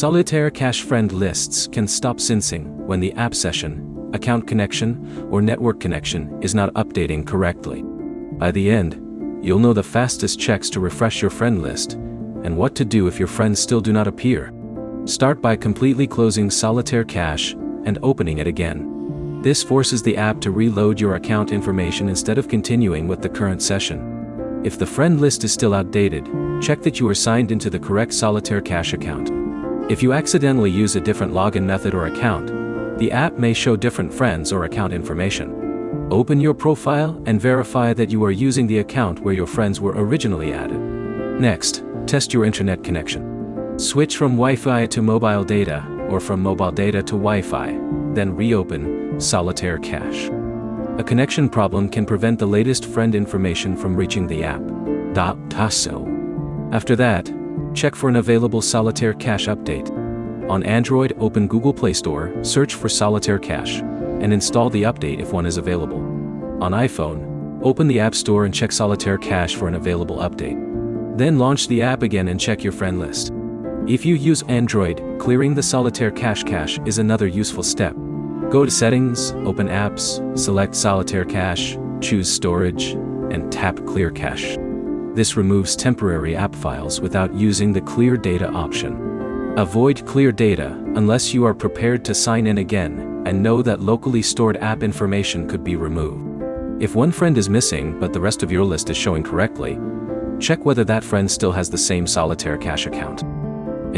Solitaire cache friend lists can stop syncing when the app session, account connection, or network connection is not updating correctly. By the end, you'll know the fastest checks to refresh your friend list, and what to do if your friends still do not appear. Start by completely closing Solitaire cache and opening it again. This forces the app to reload your account information instead of continuing with the current session. If the friend list is still outdated, check that you are signed into the correct Solitaire cache account. If you accidentally use a different login method or account, the app may show different friends or account information. Open your profile and verify that you are using the account where your friends were originally added. Next, test your internet connection. Switch from Wi-Fi to mobile data, or from mobile data to Wi-Fi, then reopen Solitaire cache. A connection problem can prevent the latest friend information from reaching the app. After that, check for an available Solitaire cache update. On Android, open Google Play Store, search for Solitaire cache, and install the update if one is available. On iPhone, open the App Store and check Solitaire cache for an available update. Then launch the app again and check your friend list. If you use Android, clearing the Solitaire cache is another useful step. Go to Settings, open Apps, select Solitaire cache, choose Storage, and tap Clear Cache. This removes temporary app files without using the Clear Data option. Avoid Clear Data unless you are prepared to sign in again and know that locally stored app information could be removed. If one friend is missing but the rest of your list is showing correctly, check whether that friend still has the same Solitaire cache account.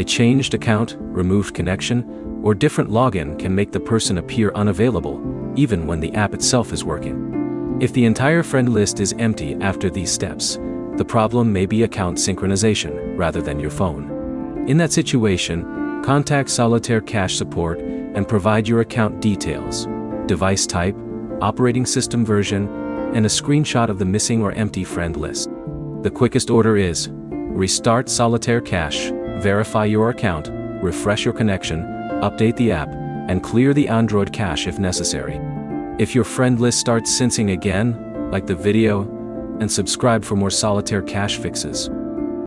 A changed account, removed connection, or different login can make the person appear unavailable, even when the app itself is working. If the entire friend list is empty after these steps, the problem may be account synchronization rather than your phone. In that situation, contact Solitaire cache support and provide your account details, device type, operating system version, and a screenshot of the missing or empty friend list. The quickest order is: restart Solitaire cache, verify your account, refresh your connection, update the app, and clear the Android cache if necessary. If your friend list starts syncing again, like the video, and subscribe for more Solitaire cache fixes.